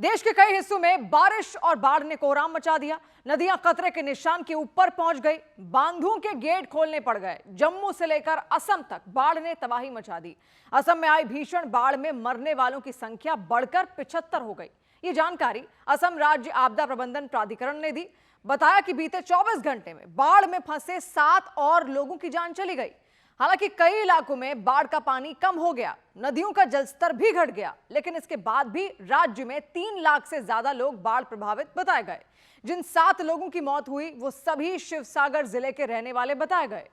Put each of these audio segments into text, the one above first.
देश के कई हिस्सों में बारिश और बाढ़ ने कोहराम मचा दिया। नदियां खतरे के निशान के ऊपर पहुंच गई, बांधों के गेट खोलने पड़ गए। जम्मू से लेकर असम तक बाढ़ ने तबाही मचा दी। असम में आई भीषण बाढ़ में मरने वालों की संख्या बढ़कर 75 हो गई। ये जानकारी असम राज्य आपदा प्रबंधन प्राधिकरण ने दी। बताया कि बीते 24 घंटे में बाढ़ में फंसे 7 और लोगों की जान चली गई। हालांकि कई इलाकों में बाढ़ का पानी कम हो गया, नदियों का जलस्तर भी घट गया, लेकिन इसके बाद भी राज्य में 3 लाख से ज्यादा लोग बाढ़ प्रभावित बताए गए। जिन 7 लोगों की मौत हुई वो सभी शिवसागर जिले के रहने वाले बताए गए।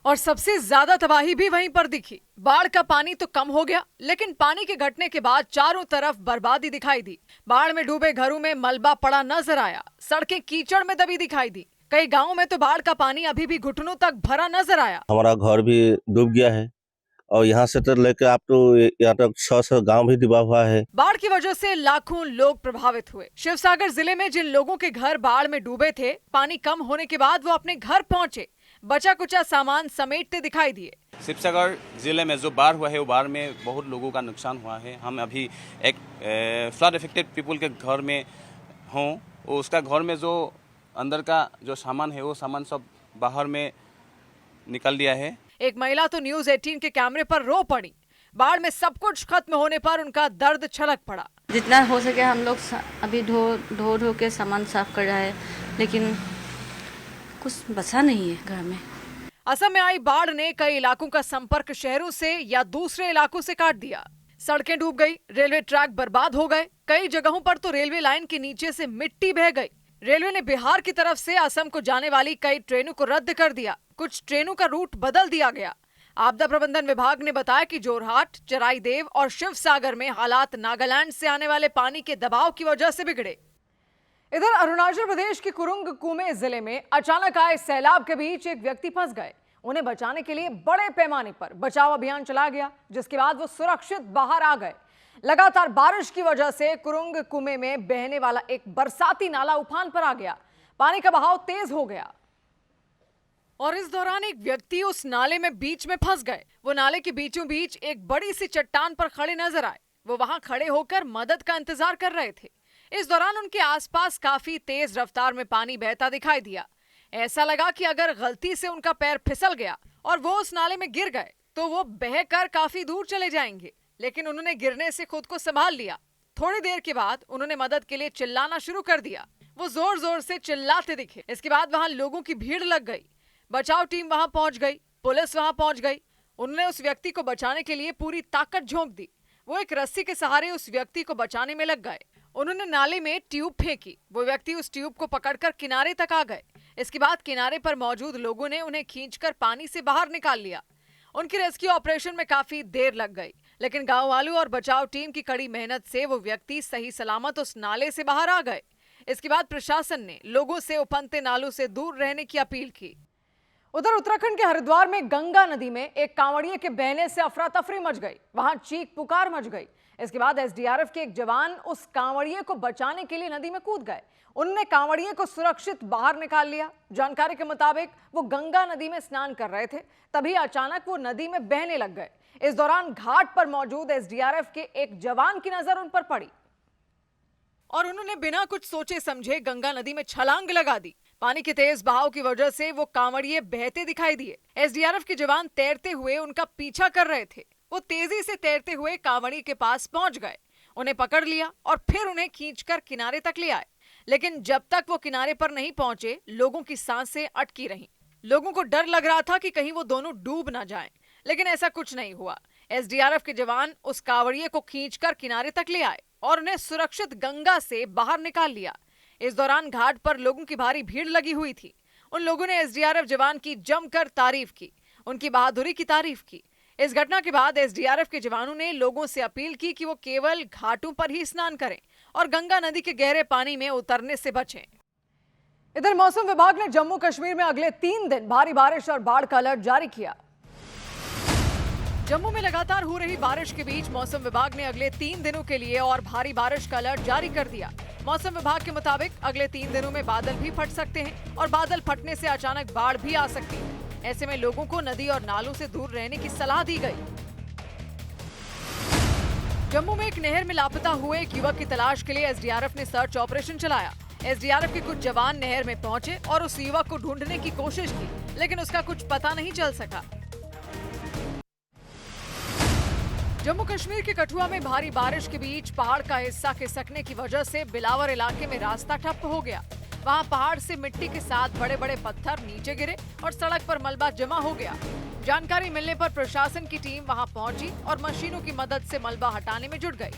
और सबसे ज्यादा तबाही भी वहीं पर दिखी। बाढ़ का पानी तो कम हो गया, लेकिन पानी के घटने के बाद चारों तरफ बर्बादी दिखाई दी। बाढ़ में डूबे घरों में मलबा पड़ा नजर आया, सड़कें कीचड़ में दबी दिखाई दी। कई गांवों में तो बाढ़ का पानी अभी भी घुटनों तक भरा नजर आया। हमारा घर भी डूब गया है और यहाँ से तो लेकर आप तो यहाँ तक 600 गांव भी डूबा हुआ है। बाढ़ की वजह से लाखों लोग प्रभावित हुए। शिवसागर जिले में जिन लोगों के घर बाढ़ में डूबे थे, पानी कम होने के बाद वो अपने घर पहुंचे, बचा कुचा सामान समेटते दिखाई दिए। शिवसागर जिले में जो बाढ़ हुआ है वो बाढ़ में बहुत लोगों का नुकसान हुआ है। हम अभी एक फ्लड इफेक्टेड पीपल के घर में हों, उसका घर में जो अंदर का जो सामान है वो सामान सब बाहर में निकल दिया है। एक महिला तो न्यूज 18 के कैमरे पर रो पड़ी। बाढ़ में सब कुछ खत्म होने पर उनका दर्द छलक पड़ा। जितना हो सके हम लोग अभी ढो के सामान साफ कर रहा है, लेकिन कुछ बचा नहीं है घर में। असम में आई बाढ़ ने कई इलाकों का संपर्क शहरों से या दूसरे इलाकों से काट दिया। सड़कें डूब गई, रेलवे ट्रैक बर्बाद हो गए। कई जगहों पर तो रेलवे लाइन के नीचे से मिट्टी बह गई। रेलवे ने बिहार की तरफ से असम को जाने वाली कई ट्रेनों को रद्द कर दिया। कुछ ट्रेनों का रूट बदल दिया गया। आपदा प्रबंधन विभाग ने बताया कि जोरहाट, चराईदेव और शिवसागर में हालात नागालैंड से आने वाले पानी के दबाव की वजह से बिगड़े। इधर अरुणाचल प्रदेश के कुरुंग कुमे जिले में अचानक आए सैलाब के बीच एक व्यक्ति फंस गए। उन्हें बचाने के लिए बड़े पैमाने पर बचाव अभियान चला गया, जिसके बाद वो सुरक्षित बाहर आ गए। लगातार बारिश की वजह से कुरुंग कुमे में बहने वाला एक बरसाती नाला उफान पर आ गया। पानी का बहाव तेज हो गया और इस दौरान एक व्यक्ति उस नाले में बीच में फंस गए। वो नाले के बीचों बीच एक बड़ी सी चट्टान पर खड़े नजर आए। वो वहां खड़े होकर मदद का इंतजार कर रहे थे। इस दौरान उनके आसपास काफी तेज रफ्तार में पानी बहता दिखाई दिया। ऐसा लगा कि अगर गलती से उनका पैर फिसल गया और वो उस नाले में गिर गए तो वो बहकर काफी दूर चले जाएंगे, लेकिन उन्होंने गिरने से खुद को संभाल लिया। थोड़ी देर के बाद उन्होंने मदद के लिए चिल्लाना शुरू कर दिया। वो जोर जोर से चिल्लाते दिखे। इसके बाद वहां लोगों की भीड़ लग गई। बचाव टीम वहां पहुंच गई, पुलिस वहां पहुंच गई। उन्होंने उस व्यक्ति को बचाने के लिए पूरी ताकत झोंक दी। वो एक रस्सी के सहारे उस व्यक्ति को बचाने में लग गए। उन्होंने नाले में ट्यूब फेंकी। वो व्यक्ति उस ट्यूब को पकड़कर किनारे तक आ गए। इसके बाद किनारे पर मौजूद लोगों ने उन्हें खींचकर पानी से बाहर निकाल लिया। उनकी रेस्क्यू ऑपरेशन में काफी देर लग गई, लेकिन गांव वालों और बचाव टीम की कड़ी मेहनत से वो व्यक्ति सही सलामत उस नाले से बाहर आ गए। इसके बाद प्रशासन ने लोगों से उफनते नालों से दूर रहने की अपील की। उधर उत्तराखंड के हरिद्वार में गंगा नदी में एक कांवड़िए के बहने से अफरा तफरी मच गई। वहां चीख पुकार मच गई। इसके बाद एसडीआरएफ के एक जवान उस कांवड़िए को बचाने के लिए नदी में कूद गए। उन्होंने कांवड़िए को सुरक्षित बाहर निकाल लिया। जानकारी के मुताबिक वो गंगा नदी में स्नान कर रहे थे, तभी अचानक वो नदी में बहने लग गए। इस दौरान घाट पर मौजूद एसडीआरएफ के एक जवान की नजर उन पर पड़ी और उन्होंने बिना कुछ सोचे समझे गंगा नदी में छलांग लगा दी। पानी के तेज बहाव की वजह से वो कांवड़िए बहते दिखाई दिए। एसडीआरएफ के जवान तैरते हुए उनका पीछा कर रहे थे। वो तेजी से तैरते हुए कांवड़िए के पास पहुंच गए, उन्हें पकड़ लिया और फिर उन्हें खींचकर किनारे तक ले आए। लेकिन जब तक वो किनारे पर नहीं पहुंचे, लोगों की सांसें अटकी रहीं। लोगों को डर लग रहा था कि कहीं वो दोनों डूब ना जाएं, लेकिन ऐसा कुछ नहीं हुआ। एसडीआरएफ के जवान उस कांवड़िए को खींचकर किनारे तक ले आए और उन्हें सुरक्षित गंगा से बाहर निकाल लिया। इस दौरान घाट पर लोगों की भारी भीड़ लगी हुई थी। उन लोगों ने एसडीआरएफ जवान की जमकर तारीफ की, उनकी बहादुरी की तारीफ की। इस घटना के बाद एसडीआरएफ के जवानों ने लोगों से अपील की कि वो केवल घाटों पर ही स्नान करें और गंगा नदी के गहरे पानी में उतरने से बचें। इधर मौसम विभाग ने जम्मू कश्मीर में अगले 3 दिन भारी बारिश और बाढ़ का अलर्ट जारी किया। जम्मू में लगातार हो रही बारिश के बीच मौसम विभाग ने अगले 3 दिनों के लिए और भारी बारिश का अलर्ट जारी कर दिया। मौसम विभाग के मुताबिक अगले 3 दिनों में बादल भी फट सकते हैं और बादल फटने से अचानक बाढ़ भी आ सकती है। ऐसे में लोगों को नदी और नालों से दूर रहने की सलाह दी गई। जम्मू में एक नहर में लापता हुए एक युवक की तलाश के लिए एसडीआरएफ ने सर्च ऑपरेशन चलाया। एसडीआरएफ के कुछ जवान नहर में पहुंचे और उस युवक को ढूंढने की कोशिश की, लेकिन उसका कुछ पता नहीं चल सका। जम्मू कश्मीर के कठुआ में भारी बारिश के बीच पहाड़ का हिस्सा खिसकने की वजह से बिलावर इलाके में रास्ता ठप हो गया। वहां पहाड़ से मिट्टी के साथ बड़े बड़े पत्थर नीचे गिरे और सड़क पर मलबा जमा हो गया। जानकारी मिलने पर प्रशासन की टीम वहां पहुंची और मशीनों की मदद से मलबा हटाने में जुट गई।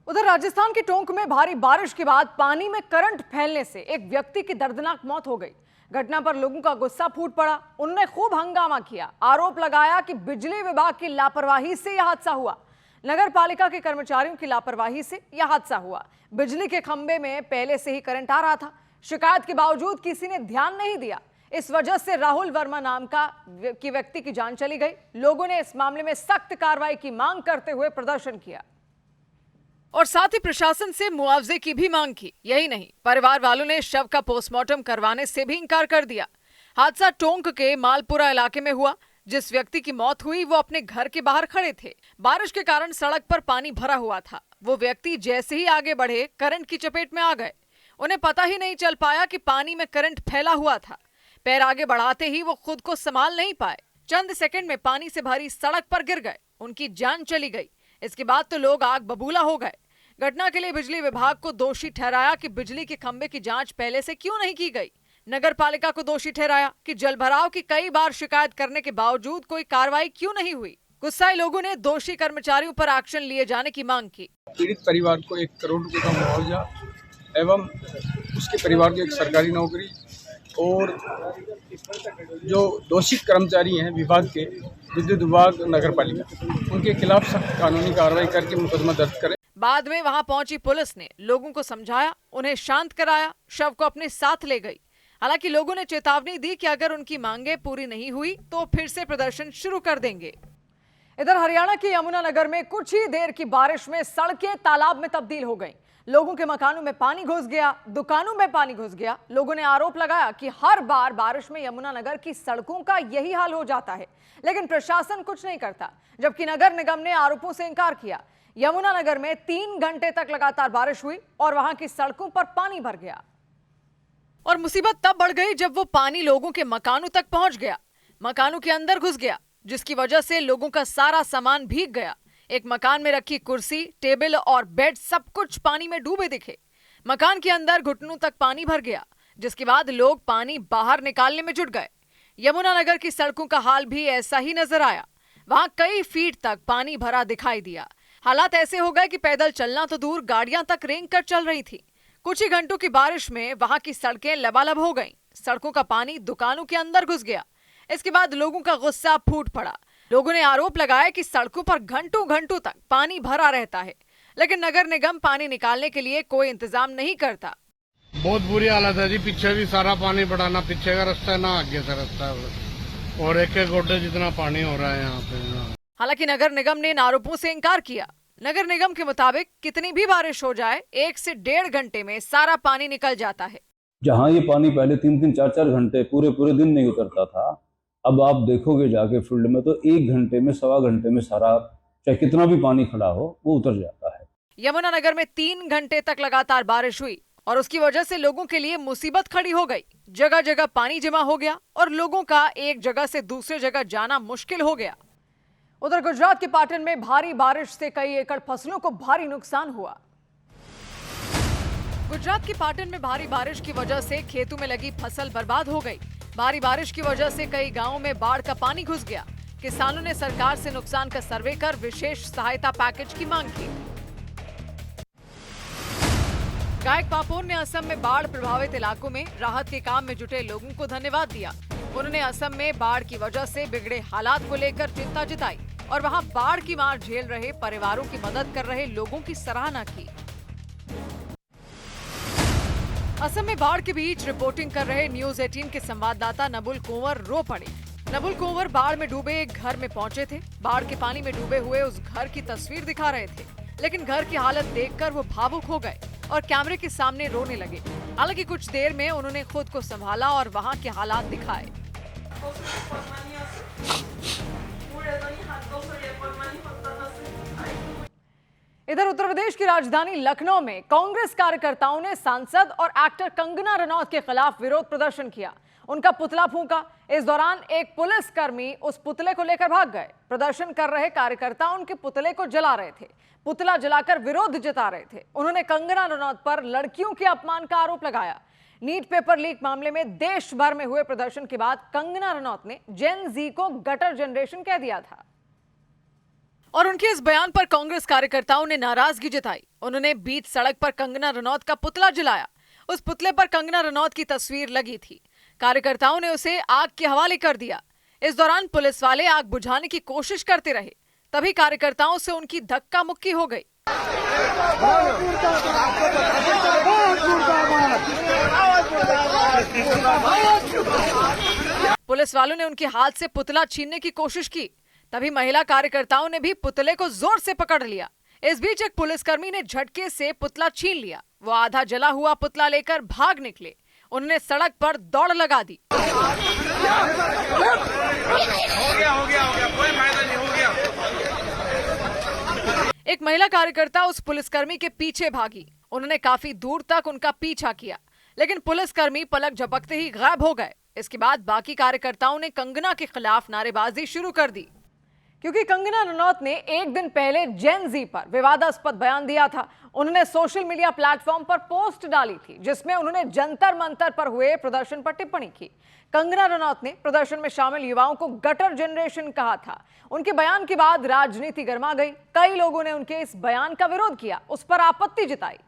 उधर राजस्थान के टोंक में भारी बारिश के बाद पानी में करंट फैलने से एक व्यक्ति की दर्दनाक मौत हो गई। घटना पर लोगों का गुस्सा फूट पड़ा। उन्होंने खूब हंगामा किया, आरोप लगाया कि बिजली विभाग की लापरवाही से यह हादसा हुआ। नगर पालिका के कर्मचारियों की लापरवाही से यह हादसा हुआ। बिजली के खंभे में पहले से ही करंट आ रहा था। शिकायत के बावजूद किसी ने ध्यान नहीं दिया। इस वजह से राहुल वर्मा नाम का व्यक्ति की जान चली गई। लोगों ने इस मामले में सख्त कार्रवाई की मांग करते हुए प्रदर्शन किया और साथ ही प्रशासन से मुआवजे की भी मांग की। यही नहीं, परिवार वालों ने शव का पोस्टमार्टम करवाने से भी इंकार कर दिया। हादसा टोंक के मालपुरा इलाके में हुआ। जिस व्यक्ति की मौत हुई वो अपने घर के बाहर खड़े थे। बारिश के कारण सड़क पर पानी भरा हुआ था। वो व्यक्ति जैसे ही आगे बढ़े करंट की चपेट में आ गए। उन्हें पता ही नहीं चल पाया कि पानी में करंट फैला हुआ था। पैर आगे बढ़ाते ही वो खुद को संभाल नहीं पाए। चंद सेकंड में पानी से भरी सड़क पर गिर गए। उनकी जान चली गई। इसके बाद तो लोग आग बबूला हो गए। घटना के लिए बिजली विभाग को दोषी ठहराया कि बिजली के खंभे की जांच पहले से क्यों नहीं की गई। नगर पालिका को दोषी ठहराया कि जलभराव की कई बार शिकायत करने के बावजूद कोई कार्रवाई क्यों नहीं हुई। गुस्साए लोगों ने दोषी कर्मचारियों पर एक्शन लिए जाने की मांग की। पीड़ित परिवार को 1 करोड़ रुपए का मुआवजा एवं उसके परिवार को एक सरकारी नौकरी और जो दोषी कर्मचारी हैं विभाग के, विद्युत विभाग, नगर पालिका, उनके खिलाफ सख्त कानूनी कार्रवाई करके मुकदमा दर्ज करें। बाद में वहां पहुंची पुलिस ने लोगों को समझाया, उन्हें शांत कराया, शव को अपने साथ ले गई। हालांकि लोगों ने चेतावनी दी कि अगर उनकी मांगे पूरी नहीं हुई तो फिर से प्रदर्शन शुरू कर देंगे। इधर हरियाणा के यमुनानगर में कुछ ही देर की बारिश में सड़कें तालाब में तब्दील हो गईं। लोगों के मकानों में पानी घुस गया, दुकानों में पानी घुस गया। लोगों ने आरोप लगाया कि हर बार बारिश में यमुनानगर की सड़कों का यही हाल हो जाता है, लेकिन प्रशासन कुछ नहीं करता। जबकि नगर निगम ने आरोपों से इंकार किया। यमुनानगर में 3 घंटे तक लगातार बारिश हुई और वहां की सड़कों पर पानी भर गया। और मुसीबत तब बढ़ गई जब वो पानी लोगों के मकानों तक पहुंच गया, मकानों के अंदर घुस गया, जिसकी वजह से लोगों का सारा सामान भीग गया। एक मकान में रखी कुर्सी, टेबल और बेड सब कुछ पानी में डूबे दिखे। मकान के अंदर घुटनों तक पानी भर गया, जिसके बाद लोग पानी बाहर निकालने में जुट गए। यमुनानगर की सड़कों का हाल भी ऐसा ही नजर आया। वहां कई फीट तक पानी भरा दिखाई दिया। हालात ऐसे हो गए कि पैदल चलना तो दूर, गाड़ियां तक रेंग कर चल रही थी। कुछ ही घंटों की बारिश में वहां की सड़कें लबालब हो गईं। सड़कों का पानी दुकानों के अंदर घुस गया। इसके बाद लोगों का गुस्सा फूट पड़ा। लोगों ने आरोप लगाया कि सड़कों पर घंटों घंटों तक पानी भरा रहता है, लेकिन नगर निगम पानी निकालने के लिए कोई इंतजाम नहीं करता। बहुत बुरी हालत है जी। पीछे भी सारा पानी बढ़ा, ना पीछे का रास्ता है ना आगे का रास्ता है, और एक गोटे जितना पानी हो रहा है यहाँ पे। हालांकि नगर निगम ने इन आरोपों से इंकार किया। नगर निगम के मुताबिक कितनी भी बारिश हो जाए 1 से 1.5 घंटे में सारा पानी निकल जाता है। जहाँ ये पानी पहले 3-3, 4-4 घंटे पूरे दिन नहीं उतरता था, अब आप देखोगे जाके फील्ड में तो 1 घंटे में, 1.25 घंटे में सारा, चाहे कितना भी पानी खड़ा हो, वो उतर जाता है। यमुनानगर में 3 घंटे तक लगातार बारिश हुई और उसकी वजह से लोगों के लिए मुसीबत खड़ी हो गई। जगह जगह पानी जमा हो गया और लोगों का एक जगह से दूसरे जगह जाना मुश्किल हो गया। उधर गुजरात के पाटन में भारी बारिश से कई एकड़ फसलों को भारी नुकसान हुआ। गुजरात के पाटन में भारी बारिश की वजह से खेतों में लगी फसल बर्बाद हो गई। भारी बारिश की वजह से कई गांवों में बाढ़ का पानी घुस गया। किसानों ने सरकार से नुकसान का सर्वे कर विशेष सहायता पैकेज की मांग की। गायक पापोर ने असम में बाढ़ प्रभावित इलाकों में राहत के काम में जुटे लोगों को धन्यवाद दिया। उन्होंने असम में बाढ़ की वजह से बिगड़े हालात को लेकर चिंता जताई और वहां बाढ़ की मार झेल रहे परिवारों की मदद कर रहे लोगों की सराहना की। असम में बाढ़ के बीच रिपोर्टिंग कर रहे न्यूज 18 के संवाददाता नबुल कुंवर रो पड़े। नबुल कुंवर बाढ़ में डूबे एक घर में पहुंचे थे। बाढ़ के पानी में डूबे हुए उस घर की तस्वीर दिखा रहे थे, लेकिन घर की हालत देखकर वो भावुक हो गए और कैमरे के सामने रोने लगे। हालांकि कुछ देर में उन्होंने खुद को संभाला और वहां के हालात दिखाए। इधर उत्तर प्रदेश की राजधानी लखनऊ में कांग्रेस कार्यकर्ताओं ने सांसद और एक्टर कंगना रनौत के खिलाफ विरोध प्रदर्शन किया। उनका पुतला फूंका। इस दौरान एक पुलिसकर्मी उस पुतले को लेकर भाग गए। प्रदर्शन कर रहे कार्यकर्ता उनके पुतले को जला रहे थे, पुतला जलाकर विरोध जता रहे थे। उन्होंने कंगना रनौत पर लड़कियों के अपमान का आरोप लगाया। नीट पेपर लीक मामले में देश भर में हुए प्रदर्शन के बाद कंगना रनौत ने जेन जी को गटर जनरेशन कह दिया था और उनके इस बयान पर कांग्रेस कार्यकर्ताओं ने नाराजगी जताई। उन्होंने बीच सड़क पर कंगना रनौत का पुतला जलाया। उस पुतले पर कंगना रनौत की तस्वीर लगी थी। कार्यकर्ताओं ने उसे आग के हवाले कर दिया। इस दौरान पुलिस वाले आग बुझाने की कोशिश करते रहे, तभी कार्यकर्ताओं से उनकी धक्का मुक्की हो गई। पुलिस वालों ने उनके हाथ से पुतला छीनने की कोशिश की, तभी महिला कार्यकर्ताओं ने भी पुतले को जोर से पकड़ लिया। इस बीच एक पुलिसकर्मी ने झटके से पुतला छीन लिया। वो आधा जला हुआ पुतला लेकर भाग निकले। उन्होंने सड़क पर दौड़ लगा दी। एक महिला कार्यकर्ता उस पुलिसकर्मी के पीछे भागी। उन्होंने काफी दूर तक उनका पीछा किया, लेकिन पुलिसकर्मी पलक झपकते ही गायब हो गए। इसके बाद बाकी कार्यकर्ताओं ने कंगना के खिलाफ नारेबाजी शुरू कर दी, क्योंकि कंगना रनौत ने एक दिन पहले जेन जी पर विवादास्पद बयान दिया था। उन्होंने सोशल मीडिया प्लेटफॉर्म पर पोस्ट डाली थी, जिसमें उन्होंने जंतर मंतर पर हुए प्रदर्शन पर टिप्पणी की। कंगना रनौत ने प्रदर्शन में शामिल युवाओं को गटर जनरेशन कहा था। उनके बयान के बाद राजनीति गर्मा गई। कई लोगों ने उनके इस बयान का विरोध किया, उस पर आपत्ति जताई,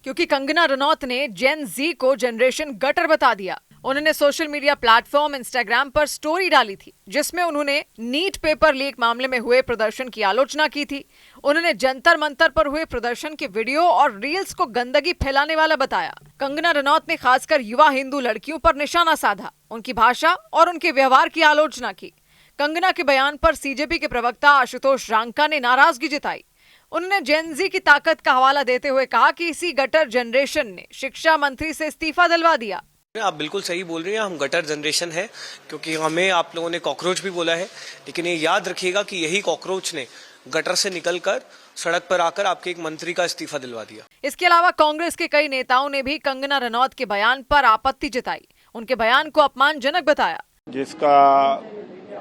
क्योंकि कंगना रनौत ने जेन जी को जनरेशन गटर बता दिया। उन्होंने सोशल मीडिया प्लेटफॉर्म इंस्टाग्राम पर स्टोरी डाली थी, जिसमें उन्होंने नीट पेपर लीक मामले में हुए प्रदर्शन की आलोचना की थी। उन्होंने जंतर मंतर पर हुए प्रदर्शन के वीडियो और रील्स को गंदगी फैलाने वाला बताया। कंगना रनौत ने खासकर युवा हिंदू लड़कियों पर निशाना साधा, उनकी भाषा और उनके व्यवहार की आलोचना की। कंगना के बयान पर सीजेपी के प्रवक्ता आशुतोष रांका ने नाराजगी जताई। उन्होंने जेन जी की ताकत का हवाला देते हुए कहा कि इसी गटर जनरेशन ने शिक्षा मंत्री से इस्तीफा दिलवा दिया। आप बिल्कुल सही बोल रही हैं, हम गटर जनरेशन है, क्योंकि हमें आप लोगों ने कॉकरोच भी बोला है, लेकिन ये याद रखिएगा कि यही कॉकरोच ने गटर से निकलकर सड़क पर आकर आपके एक मंत्री का इस्तीफा दिलवा दिया। इसके अलावा कांग्रेस के कई नेताओं ने भी कंगना रनौत के बयान पर आपत्ति जताई। उनके बयान को अपमानजनक बताया। जिसका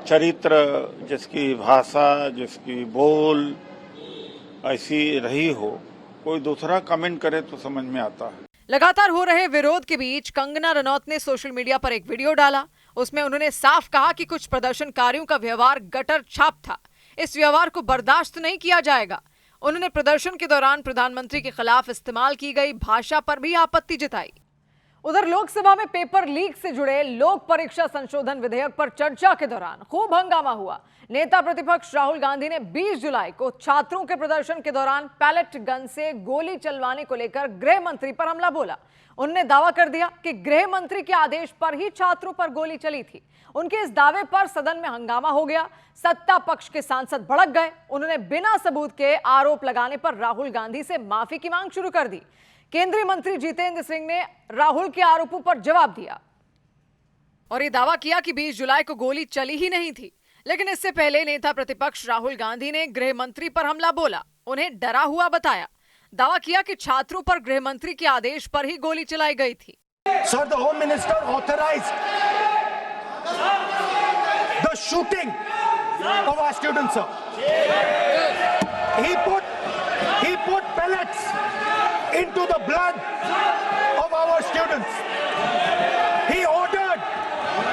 चरित्र, जिसकी भाषा, जिसकी बोल ऐसी रही हो, कोई दूसरा कमेंट करे तो समझ में आता है। लगातार हो रहे विरोध के बीच कंगना रनौत ने सोशल मीडिया पर एक वीडियो डाला। उसमें उन्होंने साफ कहा कि कुछ प्रदर्शनकारियों का व्यवहार गटर छाप था। इस व्यवहार को बर्दाश्त नहीं किया जाएगा। उन्होंने प्रदर्शन के दौरान प्रधानमंत्री के खिलाफ इस्तेमाल की गई भाषा पर भी आपत्ति जताई। उधर लोकसभा में पेपर लीक से जुड़े लोक परीक्षा संशोधन विधेयक पर चर्चा के दौरान खूब हंगामा हुआ। नेता प्रतिपक्ष राहुल गांधी ने 20 जुलाई को छात्रों के प्रदर्शन के दौरान पैलेट गन से गोली चलवाने को लेकर गृह मंत्री पर हमला बोला। उन्होंने दावा कर दिया कि गृह मंत्री के आदेश पर ही छात्रों पर गोली चली थी। उनके इस दावे पर सदन में हंगामा हो गया। सत्ता पक्ष के सांसद भड़क गए। उन्होंने बिना सबूत के आरोप लगाने पर राहुल गांधी से माफी की मांग शुरू कर दी। केंद्रीय मंत्री जितेंद्र सिंह ने राहुल के आरोपों पर जवाब दिया और ये दावा किया कि 20 जुलाई को गोली चली ही नहीं थी। लेकिन इससे पहले नेता प्रतिपक्ष राहुल गांधी ने गृह मंत्री पर हमला बोला, उन्हें डरा हुआ बताया। दावा किया कि छात्रों पर गृह मंत्री के आदेश पर ही गोली चलाई गई थी। Sir, the Home Minister authorized the shooting of our students, sir. He put pellets into the blood of our students. He ordered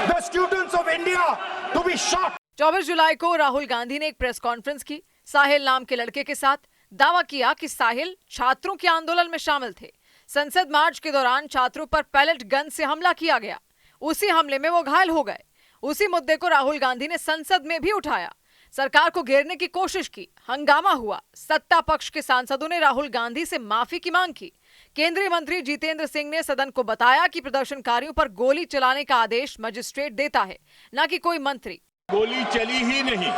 the students of India to be shot. 24 जुलाई को राहुल गांधी ने एक प्रेस कॉन्फ्रेंस की साहिल नाम के लड़के के साथ। दावा किया कि साहिल छात्रों के आंदोलन में शामिल थे। संसद मार्च के दौरान छात्रों पर पैलेट गन से हमला किया गया। उसी हमले में वो घायल हो गए। उसी मुद्दे को राहुल गांधी ने संसद में भी उठाया। सरकार को घेरने की कोशिश की। हंगामा हुआ। सत्ता पक्ष के सांसदों ने राहुल गांधी से माफी की मांग की। केंद्रीय मंत्री जितेंद्र सिंह ने सदन को बताया कि प्रदर्शनकारियों पर गोली चलाने का आदेश मजिस्ट्रेट देता है, न कि कोई मंत्री। गोली चली ही नहीं,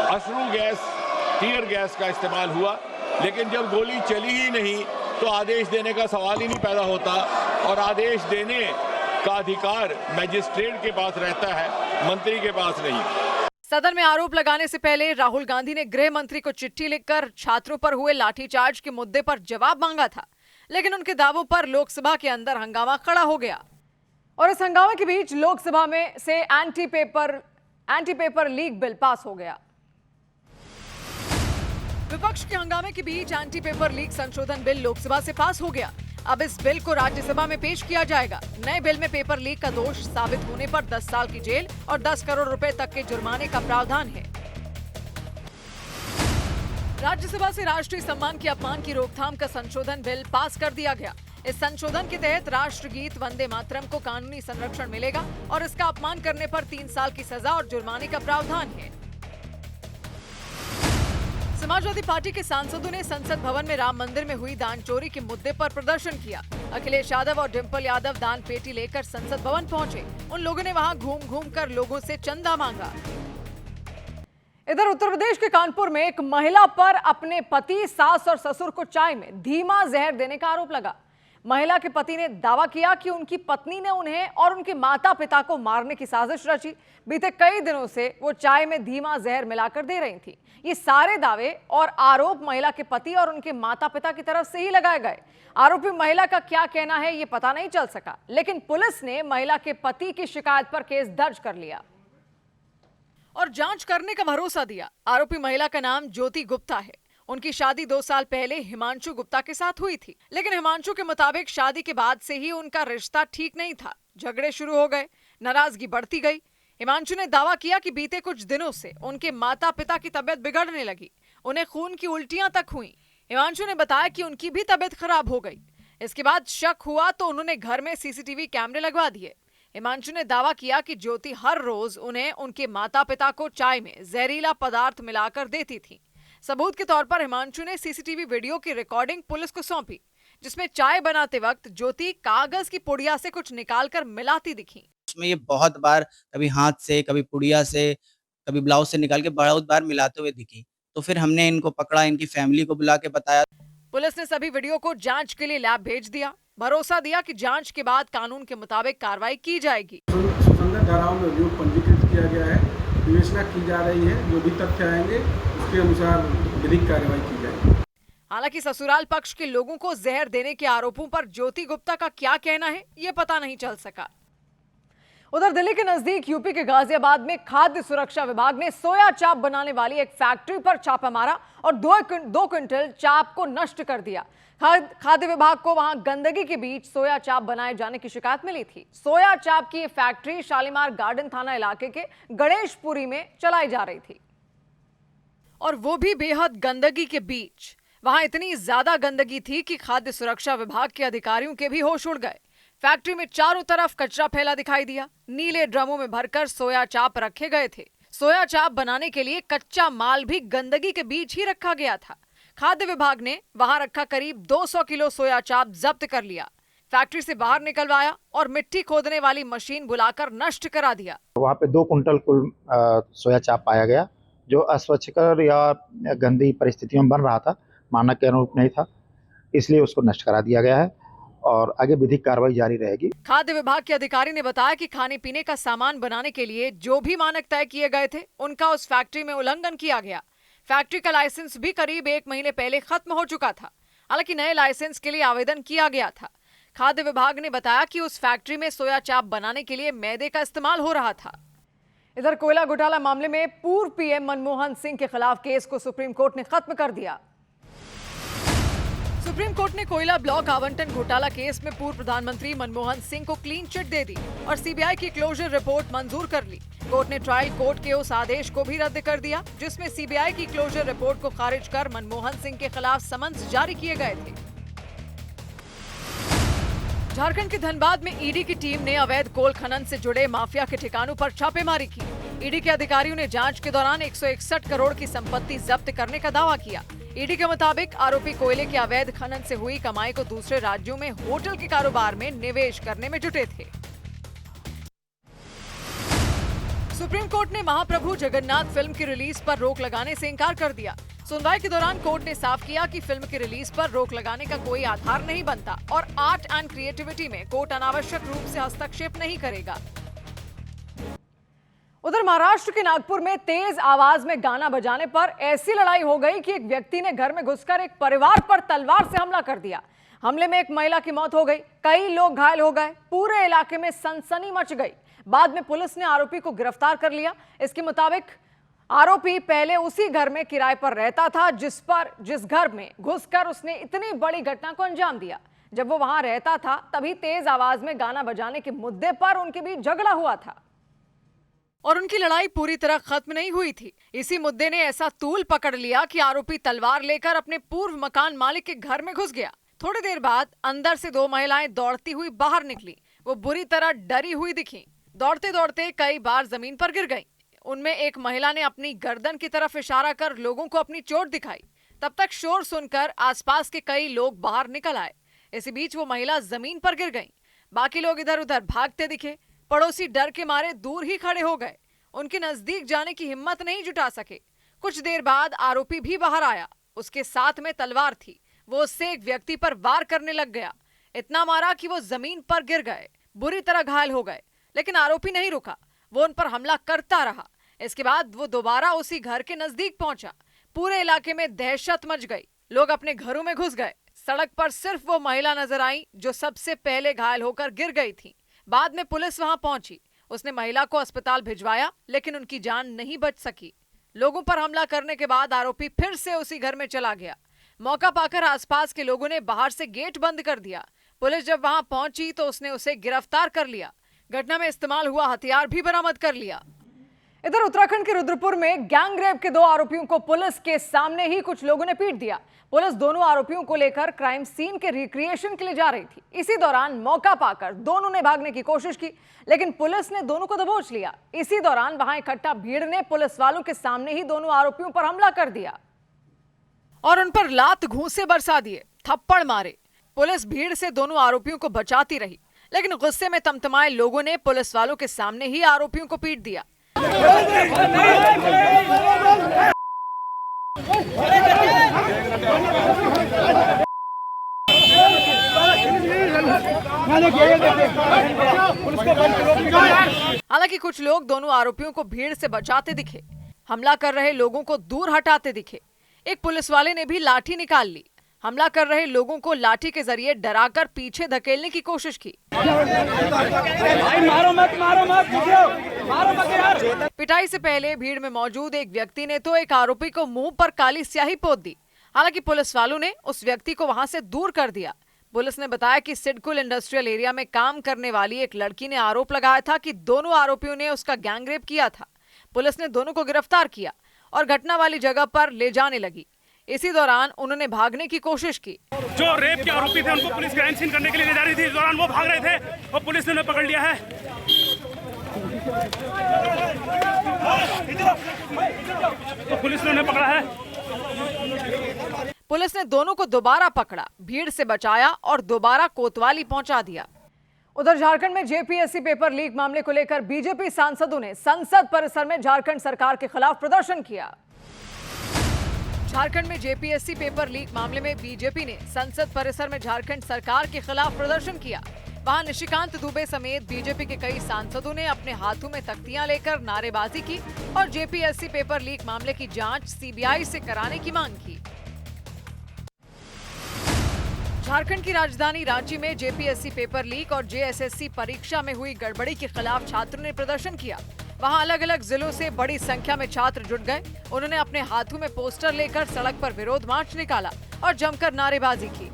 अश्रु गैस, टीयर गैस का इस्तेमाल हुआ, लेकिन जब गोली चली ही नहीं तो आदेश देने का सवाल ही नहीं पैदा होता। और आदेश देने का अधिकार मजिस्ट्रेट के पास रहता है, मंत्री के पास नहीं। सदन में आरोप लगाने से पहले राहुल गांधी ने गृह मंत्री को चिट्ठी लिखकर छात्रों पर हुए लाठीचार्ज के मुद्दे पर जवाब मांगा था, लेकिन उनके दावों पर लोकसभा के अंदर हंगामा खड़ा हो गया। और इस हंगामे के बीच लोकसभा में से anti paper leak bill pass हो गया। विपक्ष के हंगामे के बीच एंटी पेपर लीक संशोधन बिल लोकसभा से पास हो गया। अब इस बिल को राज्यसभा में पेश किया जाएगा। नए बिल में पेपर लीक का दोष साबित होने पर 10 साल की जेल और 10 करोड़ रुपए तक के जुर्माने का प्रावधान है। राज्यसभा से राष्ट्रीय सम्मान के अपमान की रोकथाम का संशोधन बिल पास कर दिया गया। इस संशोधन के तहत राष्ट्रगीत वंदे मातरम को कानूनी संरक्षण मिलेगा और इसका अपमान करने पर 3 साल की सजा और जुर्माने का प्रावधान है। समाजवादी पार्टी के सांसदों ने संसद भवन में राम मंदिर में हुई दान चोरी के मुद्दे पर प्रदर्शन किया। अखिलेश यादव और डिम्पल यादव दान पेटी लेकर संसद भवन पहुंचे। उन लोगों ने वहां घूम कर लोगों से चंदा मांगा। इधर उत्तर प्रदेश के कानपुर में एक महिला पर अपने पति, सास और ससुर को चाय में धीमा जहर देने का आरोप लगा। महिला के पति ने दावा किया कि उनकी पत्नी ने उन्हें और उनके माता पिता को मारने की साजिश रची। बीते कई दिनों से वो चाय में धीमा जहर मिलाकर दे रही थी। ये सारे दावे और आरोप महिला के पति और उनके माता पिता की तरफ से ही लगाए गए। आरोपी महिला का क्या कहना है ये पता नहीं चल सका, लेकिन पुलिस ने महिला के पति की शिकायत पर केस दर्ज कर लिया और जांच करने का भरोसा दिया। आरोपी महिला का नाम ज्योति गुप्ता है। उनकी शादी 2 साल पहले हिमांशु गुप्ता के साथ हुई थी, लेकिन हिमांशु के मुताबिक शादी के बाद से ही उनका रिश्ता ठीक नहीं था। झगड़े शुरू हो गए, नाराजगी बढ़ती गई। हिमांशु ने दावा किया कि बीते कुछ दिनों से उनके माता पिता की तबीयत बिगड़ने लगी। उन्हें खून की उल्टियां तक हुई। हिमांशु ने बताया कि उनकी भी तबीयत खराब हो गई। इसके बाद शक हुआ तो उन्होंने घर में सीसीटीवी कैमरे लगवा दिए। हिमांशु ने दावा किया कि ज्योति हर रोज उन्हें उनके माता पिता को चाय में जहरीला पदार्थ मिलाकर देती थी। सबूत के तौर पर हिमांशु ने सीसीटीवी वीडियो की रिकॉर्डिंग पुलिस को सौंपी, जिसमें चाय बनाते वक्त ज्योति कागज की पुड़िया से कुछ निकालकर मिलाती दिखी। उसमें ये बहुत बार कभी हाथ से, कभी पुड़िया से, कभी ब्लाउज से निकाल के बहुत बार मिलाते हुए दिखी। तो फिर हमने इनको पकड़ा, इनकी फैमिली को बुला के बताया। पुलिस ने सभी वीडियो को जांच के लिए लैब भेज दिया। भरोसा दिया कि जांच के बाद कानून के मुताबिक कार्रवाई की जाएगी। सुसंगत धाराओं में अभियोग पंजीकृत किया गया है, विवेचना की जा रही है। जो भी तथ्य आएंगे उसके अनुसार विधिक कार्रवाई की जाएगी। हालांकि ससुराल पक्ष के लोगों को जहर देने के आरोपों पर ज्योति गुप्ता का क्या कहना है ये पता नहीं चल सका। उधर दिल्ली के नजदीक यूपी के गाजियाबाद में खाद्य सुरक्षा विभाग ने सोया चाप बनाने वाली एक फैक्ट्री पर छापा मारा और 2 क्विंटल चाप को नष्ट कर दिया। खाद्य विभाग को वहां गंदगी के बीच सोया चाप बनाए जाने की शिकायत मिली थी। सोया चाप की ये फैक्ट्री शालीमार गार्डन थाना इलाके के गणेशपुरी में चलाई जा रही थी, और वो भी बेहद गंदगी के बीच। वहां इतनी ज्यादा गंदगी थी कि खाद्य सुरक्षा विभाग के अधिकारियों के भी होश उड़ गए। फैक्ट्री में चारों तरफ कचरा फैला दिखाई दिया। नीले ड्रमों में भरकर सोया चाप रखे गए थे। सोया चाप बनाने के लिए कच्चा माल भी गंदगी के बीच ही रखा गया था। खाद्य विभाग ने वहां रखा करीब 200 किलो सोया चाप जब्त कर लिया। फैक्ट्री से बाहर निकलवाया और मिट्टी खोदने वाली मशीन बुलाकर नष्ट करा दिया। वहां पे 2 कुंटल कुल सोया चाप पाया गया, जो अस्वच्छकर या गंदी परिस्थितियों में बन रहा था, मानक के अनुरूप नहीं था, इसलिए उसको नष्ट करा दिया गया है और आगे विधिक कार्रवाई जारी रहेगी। खाद्य विभाग के अधिकारी ने बताया कि खाने पीने का सामान बनाने के लिए जो भी मानक तय किए गए थे, उनका उस फैक्ट्री में उल्लंघन किया गया। फैक्ट्री का लाइसेंस भी करीब 1 महीने पहले खत्म हो चुका था। हालांकि नए लाइसेंस के लिए आवेदन किया गया था। खाद्य विभाग ने बताया कि उस फैक्ट्री में सोया चाप बनाने के लिए मैदे का इस्तेमाल हो रहा था। इधर कोयला घोटाला मामले में पूर्व पीएम मनमोहन सिंह के खिलाफ केस को सुप्रीम कोर्ट ने खत्म कर दिया। सुप्रीम कोर्ट ने कोयला ब्लॉक आवंटन घोटाला केस में पूर्व प्रधानमंत्री मनमोहन सिंह को क्लीन चिट दे दी और सीबीआई की क्लोजर रिपोर्ट मंजूर कर ली। कोर्ट ने ट्रायल कोर्ट के उस आदेश को भी रद्द कर दिया जिसमें सीबीआई की क्लोजर रिपोर्ट को खारिज कर मनमोहन सिंह के खिलाफ समन्स जारी किए गए थे। झारखंड के धनबाद में ईडी की टीम ने अवैध कोल खनन से जुड़े माफिया के ठिकानों पर छापेमारी की। ईडी के अधिकारियों ने जांच के दौरान 161 करोड़ की संपत्ति जब्त करने का दावा किया। ईडी के मुताबिक आरोपी कोयले के अवैध खनन से हुई कमाई को दूसरे राज्यों में होटल के कारोबार में निवेश करने में जुटे थे। सुप्रीम कोर्ट ने महाप्रभु जगन्नाथ फिल्म की रिलीज पर रोक लगाने से इनकार कर दिया। सुनवाई के दौरान कोर्ट ने साफ किया कि फिल्म की रिलीज पर रोक लगाने का कोई आधार नहीं बनता और आर्ट एंड क्रिएटिविटी में कोर्ट अनावश्यक रूप से हस्तक्षेप नहीं करेगा। उधर महाराष्ट्र के नागपुर में तेज आवाज में गाना बजाने पर ऐसी लड़ाई हो गई कि एक व्यक्ति ने घर में घुसकर एक परिवार पर तलवार से हमला कर दिया। हमले में एक महिला की मौत हो गई, कई लोग घायल हो गए, पूरे इलाके में सनसनी मच गई। बाद में पुलिस ने आरोपी को गिरफ्तार कर लिया। इसके मुताबिक आरोपी पहले उसी घर में किराए पर रहता था जिस घर में घुसकर उसने इतनी बड़ी घटना को अंजाम दिया। जब वो वहां रहता था तभी तेज आवाज में गाना बजाने के मुद्दे पर उनके बीच झगड़ा हुआ था और उनकी लड़ाई पूरी तरह खत्म नहीं हुई थी। इसी मुद्दे ने ऐसा तूल पकड़ लिया कि आरोपी तलवार लेकर अपने पूर्व मकान मालिक के घर में घुस गया। थोड़ी देर बाद अंदर से 2 महिलाएं दौड़ती हुई बाहर निकली। वो बुरी तरह डरी हुई दिखी। दौड़ते दौड़ते कई बार जमीन पर गिर गईं। उनमें एक महिला ने अपनी गर्दन की तरफ इशारा कर लोगों को अपनी चोट दिखाई। तब तक शोर सुनकर आसपास के कई लोग बाहर निकल आए। इसी बीच वो महिला जमीन पर गिर गईं। बाकी लोग इधर उधर भागते दिखे। पड़ोसी डर के मारे दूर ही खड़े हो गए। उनके नजदीक जाने की हिम्मत नहीं जुटा सके। कुछ देर बाद आरोपी भी बाहर आया। उसके साथ में तलवार थी। वो उससे एक व्यक्ति पर वार करने लग गया। इतना मारा कि वो जमीन पर गिर गए, बुरी तरह घायल हो गए। लेकिन आरोपी नहीं रुका, वो उन पर हमला करता रहा। इसके बाद वो दोबारा उसी घर के नजदीक पहुंचा। पूरे इलाके में दहशत मच गई। लोग अपने घरों में घुस गए। सड़क पर सिर्फ वो महिला नजर आई जो सबसे पहले घायल होकर गिर गई थी। बाद में पुलिस वहां पहुंची। उसने महिला को अस्पताल भिजवाया, लेकिन उनकी जान नहीं बच सकी। लोगों पर हमला करने के बाद आरोपी फिर से उसी घर में चला गया। मौका पाकर आसपास के लोगों ने बाहर से गेट बंद कर दिया। पुलिस जब वहां पहुंची तो उसने उसे गिरफ्तार कर लिया। घटना में इस्तेमाल हुआ हथियार भी बरामद कर लिया। इधर उत्तराखंड के रुद्रपुर में गैंगरेप के 2 आरोपियों को पुलिस के सामने ही कुछ लोगों ने पीट दिया। पुलिस दोनों आरोपियों को लेकर क्राइम सीन के रिक्रिएशन के लिए जा रही थी। इसी दौरान मौका पाकर दोनों ने भागने की कोशिश की, लेकिन पुलिस ने दोनों को दबोच लिया। इसी दौरान वहां इकट्ठा भीड़ ने पुलिस वालों के सामने ही दोनों आरोपियों पर हमला कर दिया और उन पर लात घूंसे बरसा दिए, थप्पड़ मारे। पुलिस भीड़ से दोनों आरोपियों को बचाती रही, लेकिन गुस्से में तमतमाए लोगों ने पुलिस वालों के सामने ही आरोपियों को पीट दिया। हालांकि कुछ लोग दोनों आरोपियों को भीड़ से बचाते दिखे, हमला कर रहे लोगों को दूर हटाते दिखे। एक पुलिस वाले ने भी लाठी निकाल ली। हमला कर रहे लोगों को लाठी के जरिए डराकर पीछे धकेलने की कोशिश की। मारो मत, मारो मत, मारो मत यार। पिटाई से पहले भीड़ में मौजूद एक व्यक्ति ने तो एक आरोपी को मुंह पर काली स्याही पोत दी। हालांकि पुलिस वालों ने उस व्यक्ति को वहां से दूर कर दिया। पुलिस ने बताया कि सिडकुल इंडस्ट्रियल एरिया में काम करने वाली एक लड़की ने आरोप लगाया था कि दोनों आरोपियों ने उसका गैंगरेप किया था। पुलिस ने दोनों को गिरफ्तार किया और घटना वाली जगह पर ले जाने लगी। इसी दौरान उन्होंने भागने की कोशिश की। जो रेप के आरोपी थे उनको पुलिस क्राइम सीन करने के लिए ले जा रही थी। इस दौरान वो भाग रहे थे और पुलिस ने उन्हें पकड़ लिया है। तो पुलिस ने उन्हें पकड़ा है। पुलिस ने दोनों को दोबारा पकड़ा, भीड़ से बचाया और दोबारा कोतवाली पहुंचा दिया। उधर झारखंड में जेपीएससी पेपर लीक मामले को लेकर बीजेपी सांसदों ने संसद परिसर में झारखंड सरकार के खिलाफ प्रदर्शन किया। झारखंड में जेपीएससी पेपर लीक मामले में बीजेपी ने संसद परिसर में झारखंड सरकार के खिलाफ प्रदर्शन किया। वहां निशिकांत दुबे समेत बीजेपी के कई सांसदों ने अपने हाथों में तख्तियां लेकर नारेबाजी की और जेपीएससी पेपर लीक मामले की जांच सीबीआई से कराने की मांग की। झारखंड की राजधानी रांची में जेपीएससी पेपर लीक और जेएसएससी परीक्षा में हुई गड़बड़ी के खिलाफ छात्रों ने प्रदर्शन किया। वहां अलग अलग जिलों से बड़ी संख्या में छात्र जुट गए। उन्होंने अपने हाथों में पोस्टर लेकर सड़क पर विरोध मार्च निकाला और जमकर नारेबाजी की।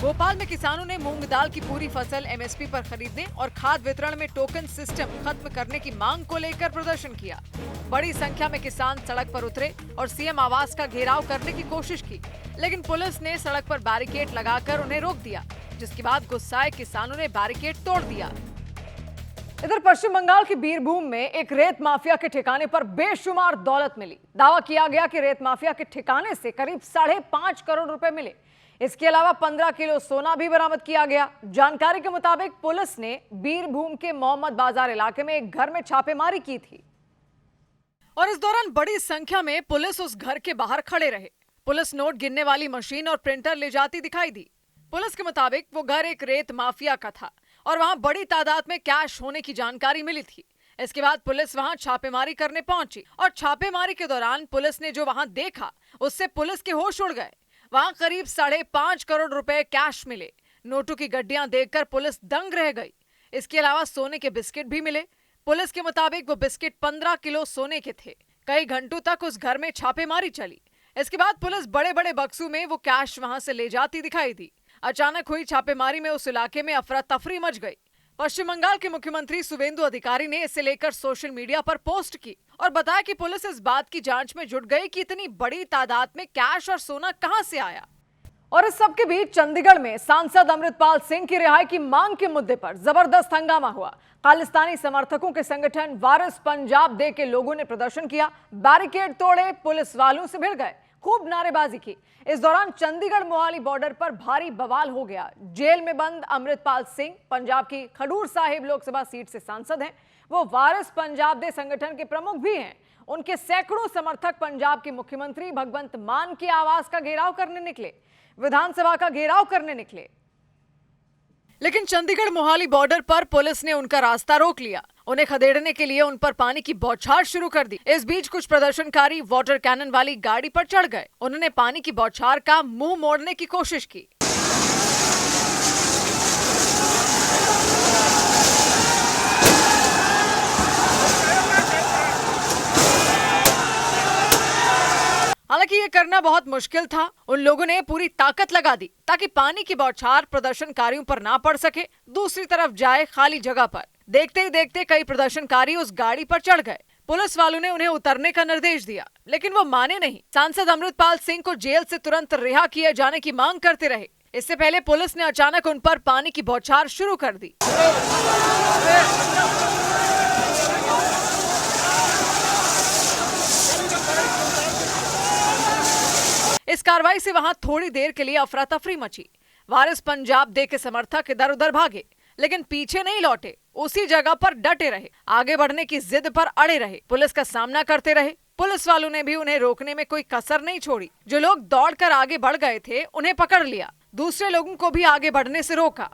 भोपाल में किसानों ने मूंग दाल की पूरी फसल एमएसपी पर खरीदने और खाद वितरण में टोकन सिस्टम खत्म करने की मांग को लेकर प्रदर्शन किया। बड़ी संख्या में किसान सड़क पर उतरे और सीएम आवास का घेराव करने की कोशिश की, लेकिन पुलिस ने सड़क पर बैरिकेड लगाकर उन्हें रोक दिया, जिसके बाद गुस्साए किसानों ने बैरिकेड तोड़ दिया। इधर पश्चिम बंगाल की बीरभूम में एक रेत माफिया के ठिकाने पर बेशुमार दौलत मिली। दावा किया गया कि रेत माफिया के ठिकाने से करीब 5.5 करोड़ रुपए मिले। इसके अलावा 15 किलो सोना भी बरामद किया गया। जानकारी के मुताबिक पुलिस ने बीरभूम के मोहम्मद बाजार इलाके में एक घर में छापेमारी की थी और इस दौरान बड़ी संख्या में पुलिस उस घर के बाहर खड़े रहे। पुलिस नोट गिनने वाली मशीन और प्रिंटर ले जाती दिखाई दी। पुलिस के मुताबिक वो घर एक रेत माफिया का था और वहां बड़ी तादाद में कैश होने की जानकारी मिली थी। इसके बाद पुलिस वहां छापेमारी करने पहुंची और छापेमारी के दौरान पुलिस ने जो वहां देखा उससे पुलिस के होश उड़ गए। वहां करीब 5.5 करोड़ रुपए कैश मिले। नोटों की गड्डियां देखकर पुलिस दंग रह गई। इसके अलावा सोने के बिस्किट भी मिले। पुलिस के मुताबिक वो बिस्किट 15 किलो सोने के थे। कई घंटों तक उस घर में छापेमारी चली। इसके बाद पुलिस बड़े बड़े बक्सों में वो कैश वहां से ले जाती दिखाई दी। अचानक हुई छापेमारी में उस इलाके में अफरा तफरी मच गई। पश्चिम बंगाल के मुख्यमंत्री शुवेंदु अधिकारी ने इसे लेकर सोशल मीडिया पर पोस्ट की और बताया कि पुलिस इस बात की जांच में जुट गई कि इतनी बड़ी तादाद में कैश और सोना कहां से आया। और इस सबके बीच चंडीगढ़ में सांसद अमृतपाल सिंह की रिहाई की मांग के मुद्दे पर जबरदस्त हंगामा हुआ। खालिस्तानी समर्थकों के संगठन वारिस पंजाब डे के लोगों ने प्रदर्शन किया, बैरिकेड तोड़े, पुलिस वालों से भिड़ गए, खूब नारेबाजी की। इस दौरान चंडीगढ़ मोहाली बॉर्डर पर भारी बवाल हो गया। जेल में बंद अमृतपाल सिंह पंजाब की खडूर साहिब लोकसभा सीट से सांसद हैं। वो वारिस पंजाब डे संगठन के प्रमुख भी हैं। उनके सैकड़ों समर्थक पंजाब के मुख्यमंत्री भगवंत मान के आवास का घेराव करने निकले, विधानसभा का घेराव करने निकले, लेकिन चंडीगढ़ मोहाली बॉर्डर पर पुलिस ने उनका रास्ता रोक लिया। उन्हें खदेड़ने के लिए उन पर पानी की बौछार शुरू कर दी। इस बीच कुछ प्रदर्शनकारी वाटर कैनन वाली गाड़ी पर चढ़ गए। उन्होंने पानी की बौछार का मुंह मोड़ने की कोशिश की। हालांकि ये करना बहुत मुश्किल था। उन लोगों ने पूरी ताकत लगा दी ताकि पानी की बौछार प्रदर्शनकारियों पर ना पड़ सके, दूसरी तरफ जाए खाली जगह पर। देखते ही देखते कई प्रदर्शनकारी उस गाड़ी पर चढ़ गए। पुलिस वालों ने उन्हें उतरने का निर्देश दिया, लेकिन वो माने नहीं। सांसद अमृतपाल सिंह को जेल से तुरंत रिहा किए जाने की मांग करते रहे। इससे पहले पुलिस ने अचानक उन पर पानी की बौछार शुरू कर दी। इस कार्रवाई से वहां थोड़ी देर के लिए अफरा तफरी मची। वारिस पंजाब डे के समर्थक इधर उधर भागे, लेकिन पीछे नहीं लौटे, उसी जगह पर डटे रहे, आगे बढ़ने की जिद पर अड़े रहे, पुलिस का सामना करते रहे। पुलिस वालों ने भी उन्हें रोकने में कोई कसर नहीं छोड़ी। जो लोग दौड़कर आगे बढ़ गए थे उन्हें पकड़ लिया, दूसरे लोगों को भी आगे बढ़ने से रोका।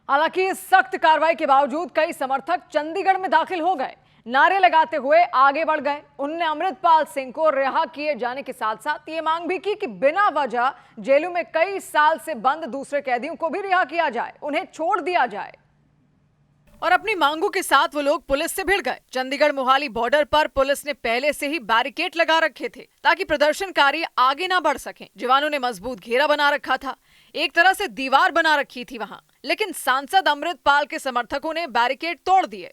हालांकि इस सख्त कार्रवाई के बावजूद कई समर्थक चंडीगढ़ में दाखिल हो गए, नारे लगाते हुए आगे बढ़ गए। उन्होंने अमृतपाल सिंह को रिहा किए जाने के साथ साथ ये मांग भी की कि बिना वजह जेलों में कई साल से बंद दूसरे कैदियों को भी रिहा किया जाए, उन्हें छोड़ दिया जाए। और अपनी मांगों के साथ वो लोग पुलिस से भिड़ गए। चंडीगढ़ मोहाली बॉर्डर पर पुलिस ने पहले से ही बैरिकेड लगा रखे थे ताकि प्रदर्शनकारी आगे ना बढ़ सकें। जवानों ने मजबूत घेरा बना रखा था, एक तरह से दीवार बना रखी थी वहां, लेकिन सांसद अमृतपाल के समर्थकों ने बैरिकेड तोड़ दिए।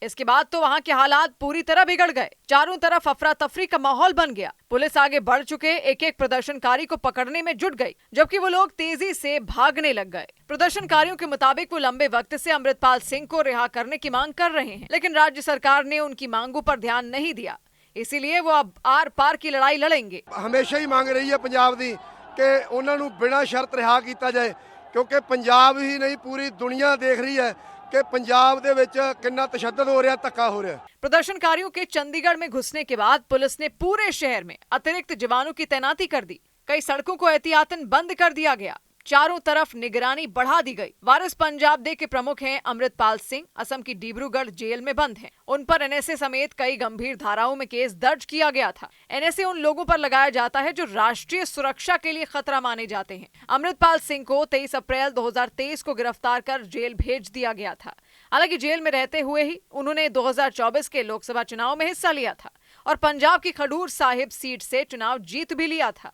इसके बाद तो वहां के हालात पूरी तरह बिगड़ गए। चारों तरफ अफरा तफरी का माहौल बन गया। पुलिस आगे बढ़ चुके एक एक प्रदर्शनकारी को पकड़ने में जुट गई, जबकि वो लोग तेजी से भागने लग गए। प्रदर्शनकारियों के मुताबिक वो लंबे वक्त से अमृतपाल सिंह को रिहा करने की मांग कर रहे हैं, लेकिन राज्य सरकार ने उनकी मांगों पर ध्यान नहीं दिया। इसीलिए वो अब आर पार की लड़ाई लड़ेंगे। हमेशा ही मांग रही है पंजाब दी कि उन्होंने बिना शर्त रिहा किया जाए, क्योंकि पंजाब ही नहीं पूरी दुनिया देख रही है कि पंजाब दे विच कितना तशद्दुद हो रहा, धक्का हो रहा। प्रदर्शनकारियों के चंडीगढ़ में घुसने के बाद पुलिस ने पूरे शहर में अतिरिक्त जवानों की तैनाती कर दी। कई सड़कों को एहतियातन बंद कर दिया गया, चारों तरफ निगरानी बढ़ा दी गई। वारिस पंजाब डे के प्रमुख हैं अमृतपाल सिंह, असम की डिब्रूगढ़ जेल में बंद हैं। उन पर एनएसए समेत कई गंभीर धाराओं में केस दर्ज किया गया था। एनएसए उन लोगों पर लगाया जाता है जो राष्ट्रीय सुरक्षा के लिए खतरा माने जाते हैं। अमृतपाल सिंह को 23 अप्रैल 2023 को गिरफ्तार कर जेल भेज दिया गया था। हालांकि जेल में रहते हुए ही उन्होंने 2024 के लोकसभा चुनाव में हिस्सा लिया था और पंजाब की खडूर साहिब सीट से चुनाव जीत भी लिया था।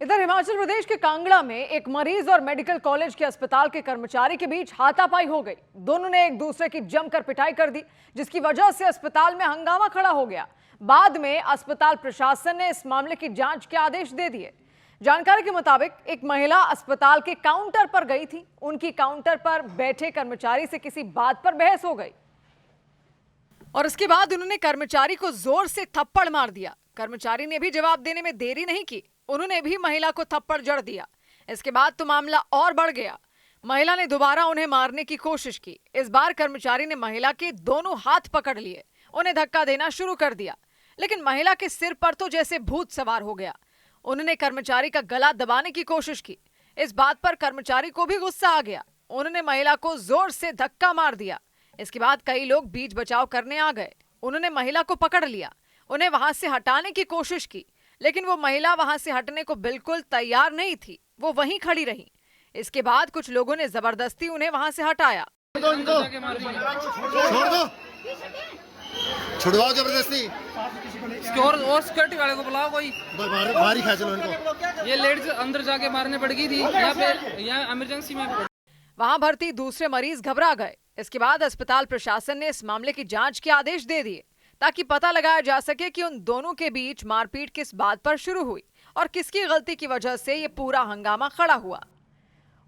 इधर हिमाचल प्रदेश के कांगड़ा में एक मरीज और मेडिकल कॉलेज के अस्पताल के कर्मचारी के बीच हाथापाई हो गई। दोनों ने एक दूसरे की जमकर पिटाई कर दी, जिसकी वजह से अस्पताल में हंगामा खड़ा हो गया। बाद में अस्पताल प्रशासन ने इस मामले की जांच के आदेश दे दिए। जानकारी के मुताबिक एक महिला अस्पताल के काउंटर पर गई थी। उनकी काउंटर पर बैठे कर्मचारी से किसी बात पर बहस हो गई और इसके बाद उन्होंने कर्मचारी को जोर से थप्पड़ मार दिया। कर्मचारी ने भी जवाब देने में देरी नहीं की, उन्होंने भी महिला को थप्पड़ जड़ दिया। इसके बाद तो मामला और बढ़ गया। महिला ने दोबारा उन्हें मारने की कोशिश की। इस बार कर्मचारी ने महिला के दोनों हाथ पकड़ लिए उन्हें धक्का देना शुरू कर दिया, लेकिन महिला के सिर पर तो जैसे भूत सवार हो गया। उन्होंने कर्मचारी का गला दबाने की कोशिश की। इस बात पर कर्मचारी को भी गुस्सा आ गया। उन्होंने महिला को जोर से धक्का मार दिया। इसके बाद कई लोग बीच बचाव करने आ गए। उन्होंने महिला को पकड़ लिया, उन्हें वहां से हटाने की कोशिश की, लेकिन वो महिला वहां से हटने को बिल्कुल तैयार नहीं थी। वो वहीं खड़ी रही। इसके बाद कुछ लोगों ने जबरदस्ती उन्हें वहां से हटाया। छोड़ दो, छुड़वाओ जबरदस्ती। और सिक्योरिटी वाले को बुलाओ, कोई बाहर ही खींच लो इनको। ये लेडीज अंदर जाके मारने पड़ गई थी। यहाँ इमरजेंसी में वहां भर्ती दूसरे मरीज घबरा गए। इसके बाद अस्पताल प्रशासन ने इस मामले की जांच के आदेश दे दिए ताकि पता लगाया जा सके कि उन दोनों के बीच मारपीट किस बात पर शुरू हुई और किसकी गलती की वजह से ये पूरा हंगामा खड़ा हुआ।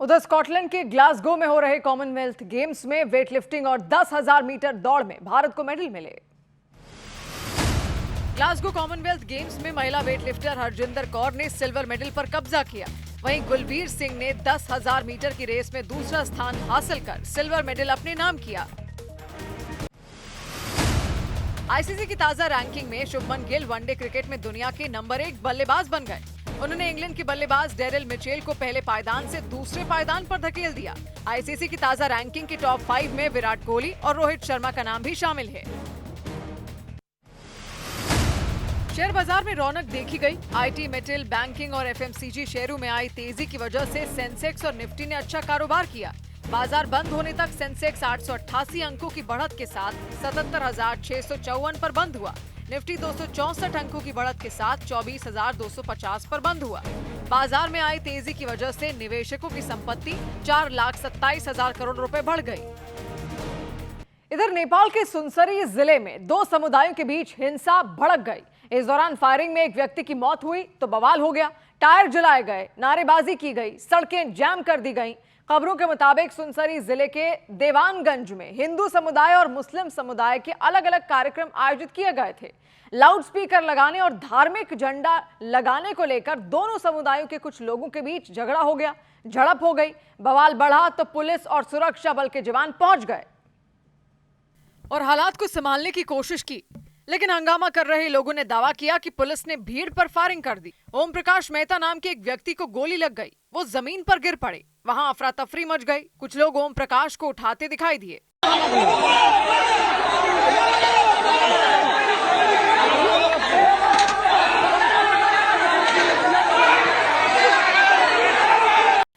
उधर स्कॉटलैंड के ग्लासगो में हो रहे कॉमनवेल्थ गेम्स में वेटलिफ्टिंग और 10,000 मीटर दौड़ में भारत को मेडल मिले। ग्लासगो कॉमनवेल्थ गेम्स में महिला वेटलिफ्टर हरजिंदर कौर ने सिल्वर मेडल पर कब्जा किया। वहीं गुलबीर सिंह ने 10,000 मीटर की रेस में दूसरा स्थान हासिल कर सिल्वर मेडल अपने नाम किया। आईसीसी की ताजा रैंकिंग में शुभमन गिल वनडे क्रिकेट में दुनिया के नंबर 1 बल्लेबाज बन गए। उन्होंने इंग्लैंड के बल्लेबाज डेरिल मिचेल को पहले पायदान से दूसरे पायदान पर धकेल दिया। आईसीसी की ताजा रैंकिंग की टॉप 5 में विराट कोहली और रोहित शर्मा का नाम भी शामिल है। शेयर बाजार में रौनक देखी गई। आईटी, मेटल, बैंकिंग और एफएमसीजी शेयरों में आई तेजी की वजह से सेंसेक्स और निफ्टी ने अच्छा कारोबार किया। बाजार बंद होने तक सेंसेक्स 888 अंकों की बढ़त के साथ 77,654 पर बंद हुआ। निफ्टी 264 अंकों की बढ़त के साथ 24,250 पर बंद हुआ। बाजार में आई तेजी की वजह से निवेशकों की संपत्ति 4,27,000 करोड़ रुपए बढ़ गई। इधर नेपाल के सुनसरी जिले में 2 समुदायों के बीच हिंसा भड़क गई। इस दौरान फायरिंग में एक व्यक्ति की मौत हुई तो बवाल हो गया। टायर जलाए गए, नारेबाजी की गई, सड़कें जाम कर दी गईं। खबरों के मुताबिक सुनसरी जिले के देवानगंज में हिंदू समुदाय और मुस्लिम समुदाय के अलग अलग कार्यक्रम आयोजित किए गए थे। लाउडस्पीकर लगाने और धार्मिक झंडा लगाने को लेकर दोनों समुदायों के कुछ लोगों के बीच झगड़ा हो गया, झड़प हो गई। बवाल बढ़ा तो पुलिस और सुरक्षा बल के जवान पहुंच गए और हालात को संभालने की कोशिश की, लेकिन हंगामा कर रहे लोगों ने दावा किया कि पुलिस ने भीड़ पर फायरिंग कर दी। ओम प्रकाश मेहता नाम के एक व्यक्ति को गोली लग गई, वो जमीन पर गिर पड़े। वहां अफरा तफरी मच गई। कुछ लोग ओम प्रकाश को उठाते दिखाई दिए।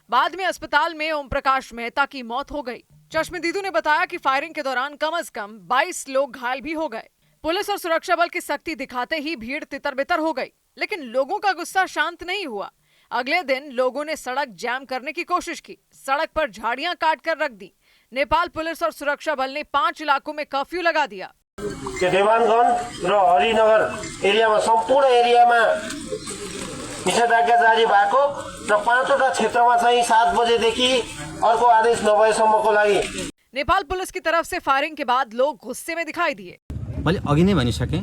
बाद में अस्पताल में ओम प्रकाश मेहता की मौत हो गई। चश्मदीदों ने बताया कि फायरिंग के दौरान कम से कम 22 लोग घायल भी हो गए। पुलिस और सुरक्षा बल की सख्ती दिखाते ही भीड़ तितर-बितर हो गई, लेकिन लोगों का गुस्सा शांत नहीं हुआ। अगले दिन लोगों ने सड़क जाम करने की कोशिश की, सड़क पर झाड़ियां काट कर रख दी। नेपाल पुलिस और सुरक्षा बल ने 5 इलाकों में कर्फ्यू लगा दिया। देवानगञ्ज र हरिनगर एरियामा सम्पूर्ण एरियामा निषेधाज्ञा जारी भएको र 5वटा क्षेत्रमा चाहिँ 7 बजेदेखि अर्को आदेश नभएसम्मको लागि। नेपाल पुलिस की तरफ से फायरिंग के बाद लोग गुस्से में दिखाई दिए। मैले अघि नै भनिसकेँ,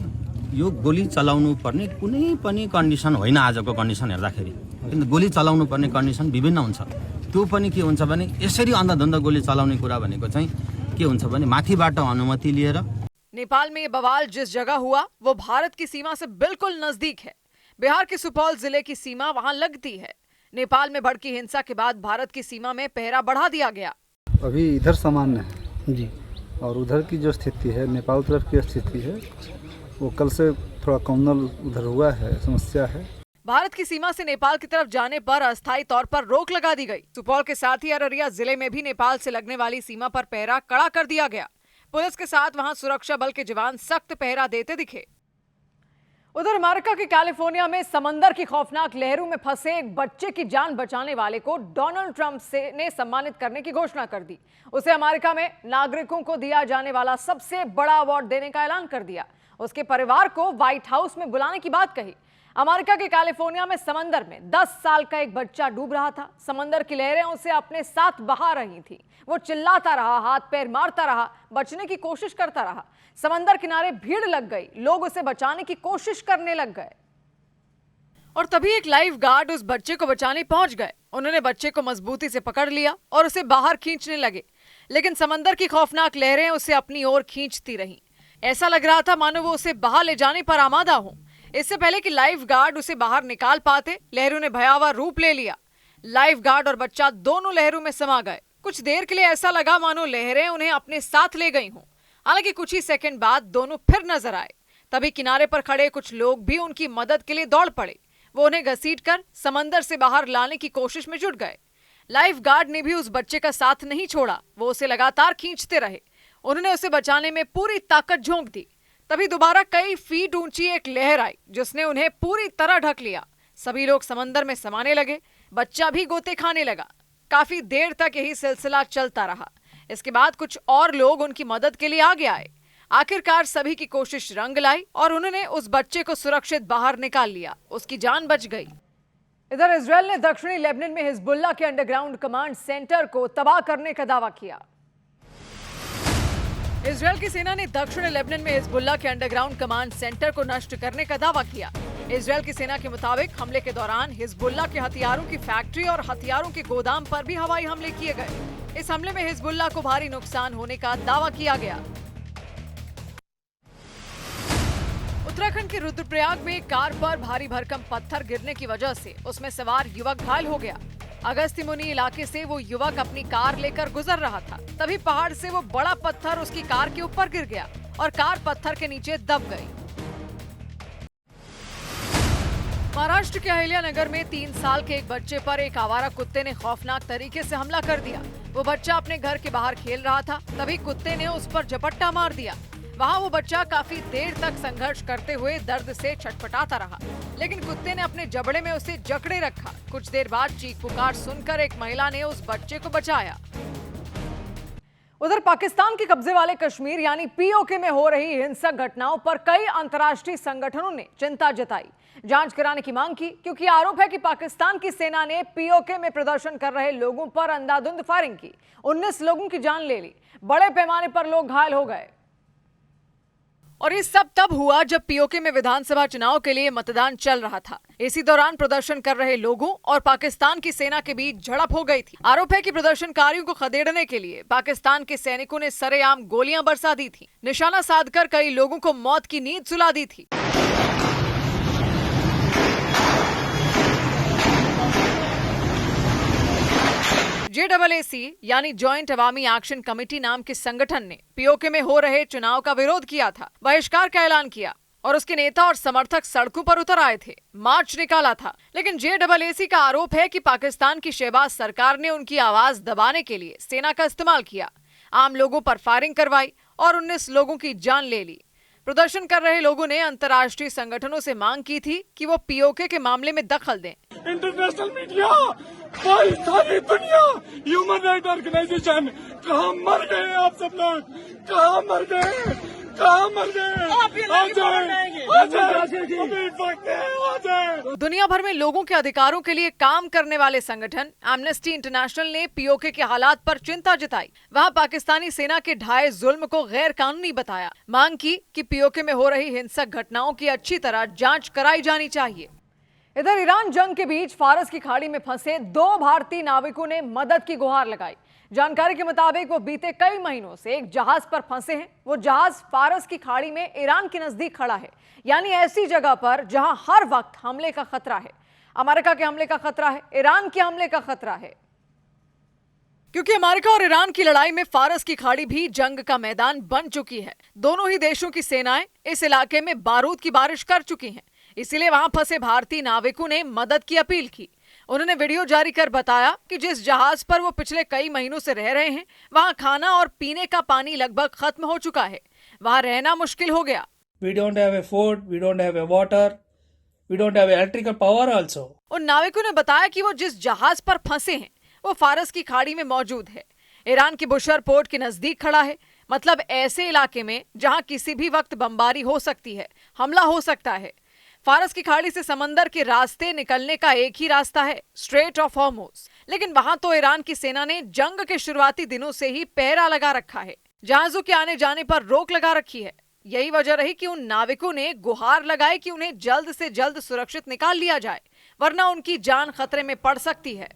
यो गोली चलाउनु पर्ने कुनै पनि कन्डिसन होइन। आजको कन्डिसन हेर्दाखेरि किन गोली चलाउनु पर्ने कन्डिसन विभिन्न हुन्छ। त्यो पनि के हुन्छ भने यसरी अन्धाधुन्ध गोली चलाउने कुरा भनेको चाहिँ के हुन्छ भने माथिबाट अनुमति लिएर। नेपाल में ये बवाल जिस जगह हुआ वो भारत की सीमा से बिल्कुल नजदीक है। बिहार के सुपौल जिले की सीमा वहां लगती है। नेपाल में भड़की हिंसा के बाद भारत की सीमा में पहरा बढ़ा दिया गया। अभी इधर सामान्य है जी, और उधर की जो स्थिति है, नेपाल तरफ की स्थिति है, वो कल से थोड़ा कॉमनल उधर हुआ है, समस्या है। भारत की सीमा से नेपाल की तरफ जाने पर अस्थायी तौर पर रोक लगा दी गई। सुपौल के साथ ही अररिया जिले में भी नेपाल से लगने वाली सीमा पर पहरा कड़ा कर दिया गया। पुलिस के साथ वहां सुरक्षा बल के जवान सख्त पहरा देते दिखे। उधर अमेरिका के कैलिफोर्निया में समंदर की खौफनाक लहरों में फंसे एक बच्चे की जान बचाने वाले को डोनाल्ड ट्रंप ने सम्मानित करने की घोषणा कर दी। उसे अमेरिका में नागरिकों को दिया जाने वाला सबसे बड़ा अवार्ड देने का ऐलान कर दिया। उसके परिवार को व्हाइट हाउस में बुलाने की बात कही। अमेरिका के कैलिफोर्निया में समंदर में 10 साल का एक बच्चा डूब रहा था। समंदर की लहरें उसे अपने साथ बहा रही थी। वो चिल्लाता रहा, हाथ पैर मारता रहा, बचने की कोशिश करता रहा। समंदर किनारे भीड़ लग गई, लोग उसे बचाने की कोशिश करने लग गए और तभी एक लाइफ गार्ड उस बच्चे को बचाने पहुंच गए। उन्होंने बच्चे को मजबूती से पकड़ लिया और उसे बाहर खींचने लगे, लेकिन समंदर की खौफनाक लहरें उसे अपनी ओर खींचती रहीं। ऐसा लग रहा था मानो वो उसे बाहर ले जाने पर आमादा हो। इससे पहले कि लाइफ गार्ड उसे बाहर निकाल पाते, लहरों ने भयावह रूप ले लिया। लाइफ गार्ड और बच्चा दोनों लहरों में समा गए। कुछ देर के लिए ऐसा लगा मानो लहरें उन्हें अपने साथ ले गई हों। हालांकि कुछ ही सेकंड बाद दोनों फिर नजर आए। तभी किनारे पर खड़े कुछ लोग भी उनकी मदद के लिए दौड़ पड़े। वो उन्हें घसीटकर समंदर से बाहर लाने की कोशिश में जुट गए। लाइफ गार्ड ने भी उस बच्चे का साथ नहीं छोड़ा। वो उसे लगातार खींचते रहे। उन्होंने उसे बचाने में पूरी ताकत झोंक दी। तभी दोबारा कई फीट ऊंची एक लहर आई जिसने उन्हें पूरी तरह ढक लिया। सभी लोग समंदर में समाने लगे। बच्चा भी गोते खाने लगा। काफी देर तक यही सिलसिला चलता रहा। इसके बाद कुछ और लोग उनकी मदद के लिए आगे आए। आखिरकार सभी की कोशिश रंग लाई और उन्होंने उस बच्चे को सुरक्षित बाहर निकाल लिया। उसकी जान बच गई। इधर इजरायल ने दक्षिणी लेबनान में हिजबुल्लाह के अंडरग्राउंड कमांड सेंटर को तबाह करने का दावा किया। इजरायल की सेना ने दक्षिण लेबनान में हिजबुल्लाह के अंडरग्राउंड कमांड सेंटर को नष्ट करने का दावा किया। इजरायल की सेना के मुताबिक हमले के दौरान हिजबुल्लाह के हथियारों की फैक्ट्री और हथियारों के गोदाम पर भी हवाई हमले किए गए। इस हमले में हिजबुल्लाह को भारी नुकसान होने का दावा किया गया। उत्तराखंड के रुद्रप्रयाग में कार पर भारी भरकम पत्थर गिरने की वजह से उसमें सवार युवक घायल हो गया। अगस्त्य मुनि इलाके से वो युवक अपनी कार लेकर गुजर रहा था। तभी पहाड़ से वो बड़ा पत्थर उसकी कार के ऊपर गिर गया और कार पत्थर के नीचे दब गई। महाराष्ट्र के अहिल्यानगर में 3 साल के एक बच्चे पर एक आवारा कुत्ते ने खौफनाक तरीके से हमला कर दिया। वो बच्चा अपने घर के बाहर खेल रहा था, तभी कुत्ते ने उस पर झपट्टा मार दिया। वहाँ वो बच्चा काफी देर तक संघर्ष करते हुए दर्द से छटपटाता रहा, लेकिन कुत्ते ने अपने जबड़े में उसे जकड़े रखा। कुछ देर बाद चीख पुकार सुनकर एक महिला ने उस बच्चे को बचाया। उधर पाकिस्तान के कब्जे वाले कश्मीर यानी पीओके में हो रही हिंसक घटनाओं पर कई अंतर्राष्ट्रीय संगठनों ने चिंता जताई, जांच कराने की मांग की, क्योंकि आरोप है कि पाकिस्तान की सेना ने पीओके में प्रदर्शन कर रहे लोगों पर अंधाधुंध फायरिंग की। 19 लोगों की जान ले ली। बड़े पैमाने पर लोग घायल हो गए। और ये सब तब हुआ जब पीओके में विधानसभा चुनाव के लिए मतदान चल रहा था। इसी दौरान प्रदर्शन कर रहे लोगों और पाकिस्तान की सेना के बीच झड़प हो गई थी। आरोप है कि प्रदर्शनकारियों को खदेड़ने के लिए पाकिस्तान के सैनिकों ने सरेआम गोलियां बरसा दी थी। निशाना साधकर कई लोगों को मौत की नींद सुला दी थी। JAAC यानी जॉइंट अवामी एक्शन कमेटी नाम के संगठन ने पीओके में हो रहे चुनाव का विरोध किया था, बहिष्कार का ऐलान किया और उसके नेता और समर्थक सड़कों पर उतर आए थे, मार्च निकाला था। लेकिन JAAC का आरोप है कि पाकिस्तान की शहबाज सरकार ने उनकी आवाज दबाने के लिए सेना का इस्तेमाल किया, आम लोगों पर फायरिंग करवाई और 19 लोगों की जान ले ली। प्रदर्शन कर रहे लोगों ने अंतर्राष्ट्रीय संगठनों से मांग की थी कि वो पीओके के मामले में दखल दें। इंटरनेशनल मीडिया, सारी दुनिया, ह्यूमन राइट ऑर्गेनाइजेशन, कहाँ मर गए आप सब लोग? कहाँ मर गए? कहाँ मर गए? दुनिया भर में लोगों के अधिकारों के लिए काम करने वाले संगठन एमनेस्टी इंटरनेशनल ने पीओके के हालात पर चिंता जताई। वहां पाकिस्तानी सेना के ढाए जुल्म को गैर कानूनी बताया। मांग की कि पीओके में हो रही हिंसक घटनाओं की अच्छी तरह जांच कराई जानी चाहिए। इधर ईरान जंग के बीच फारस की खाड़ी में फंसे 2 भारतीय नाविकों ने मदद की गुहार लगाई। जानकारी के मुताबिक वो बीते कई महीनों से एक जहाज पर फंसे हैं। वो जहाज फारस की खाड़ी में ईरान के नजदीक खड़ा है, यानी ऐसी जगह पर जहां हर वक्त हमले का खतरा है। अमेरिका के हमले का खतरा है, ईरान के हमले का खतरा है, क्योंकि अमेरिका और ईरान की लड़ाई में फारस की खाड़ी भी जंग का मैदान बन चुकी है। दोनों ही देशों की सेनाएं इस इलाके में बारूद की बारिश कर चुकी हैं। इसीलिए वहां फंसे भारतीय नाविकों ने मदद की अपील की। उन्होंने वीडियो जारी कर बताया कि जिस जहाज पर वो पिछले कई महीनों से रह रहे हैं, वहां खाना और पीने का पानी लगभग खत्म हो चुका है। वहां रहना मुश्किल हो गया। We don't have a food, we don't have a water, we don't have electrical power also. उन नाविकों ने बताया कि वो जिस जहाज पर फंसे हैं, वो फारस की खाड़ी में मौजूद है। ईरान की बुशर पोर्ट के नजदीक खड़ा है, मतलब ऐसे इलाके में जहां किसी भी वक्त बमबारी हो सकती है, हमला हो सकता है। फारस की खाड़ी से समंदर के रास्ते निकलने का एक ही रास्ता है, स्ट्रेट ऑफ हॉर्मुज। लेकिन वहां तो ईरान की सेना ने जंग के शुरुआती दिनों से ही पहरा लगा रखा है, जहाजों के आने जाने पर रोक लगा रखी है। यही वजह रही कि उन नाविकों ने गुहार लगाई कि उन्हें जल्द से जल्द सुरक्षित निकाल लिया जाए, वरना उनकी जान खतरे में पड़ सकती है।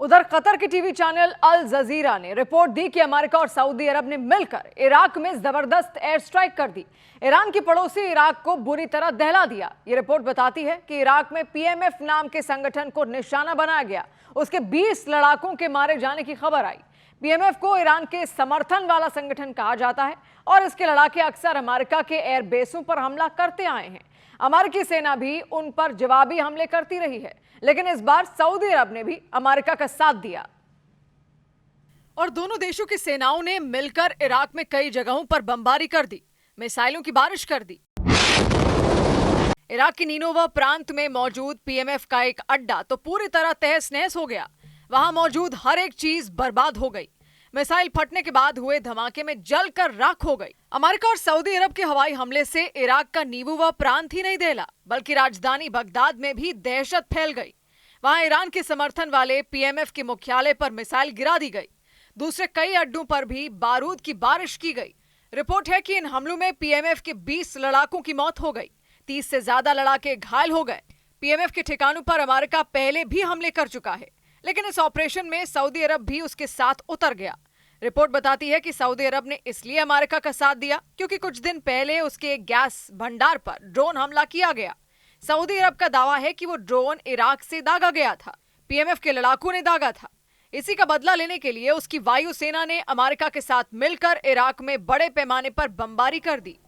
उधर कतर के टीवी चैनल अल जजीरा ने रिपोर्ट दी कि अमेरिका और सऊदी अरब ने मिलकर इराक में जबरदस्त एयर स्ट्राइक कर दी। ईरान की पड़ोसी इराक को बुरी तरह दहला दिया। ये रिपोर्ट बताती है कि इराक में पीएमएफ नाम के संगठन को निशाना बनाया गया। उसके 20 लड़ाकों के मारे जाने की खबर आई। पीएमएफ को ईरान के समर्थन वाला संगठन कहा जाता है और इसके लड़ाके अक्सर अमेरिका के एयरबेसों पर हमला करते आए हैं। अमेरिकी सेना भी उन पर जवाबी हमले करती रही है, लेकिन इस बार सऊदी अरब ने भी अमेरिका का साथ दिया और दोनों देशों की सेनाओं ने मिलकर इराक में कई जगहों पर बमबारी कर दी, मिसाइलों की बारिश कर दी। इराक की नीनोवा प्रांत में मौजूद पीएमएफ का एक अड्डा तो पूरी तरह तहस नहस हो गया। वहां मौजूद हर एक चीज बर्बाद हो गई। मिसाइल फटने के बाद हुए धमाके में जलकर राख हो गई। अमेरिका और सऊदी अरब के हवाई हमले से इराक का नीनोवा प्रांत ही नहीं दहला, बल्कि राजधानी बगदाद में भी दहशत फैल गई। वहां ईरान के समर्थन वाले पीएमएफ के मुख्यालय पर मिसाइल गिरा दी गई। दूसरे कई अड्डों पर भी बारूद की बारिश की गई। रिपोर्ट है कि इन हमलों में पीएमएफ के 20 लड़ाकों की मौत हो गई। 30 से ज्यादा लड़ाके घायल हो गए। पीएमएफ के ठिकानों पर अमेरिका पहले भी हमले कर चुका है, लेकिन इस ऑपरेशन में सऊदी अरब भी उसके साथ उतर गया। रिपोर्ट बताती है कि सऊदी अरब ने इसलिए अमेरिका का साथ दिया क्योंकि कुछ दिन पहले उसके एक गैस भंडार पर ड्रोन हमला किया गया। सऊदी अरब का दावा है कि वो ड्रोन इराक से दागा गया था, पीएमएफ के लड़ाकों ने दागा था। इसी का बदला लेने के लिए उसकी वायुसेना ने अमेरिका के साथ मिलकर इराक में बड़े पैमाने पर बमबारी कर दी।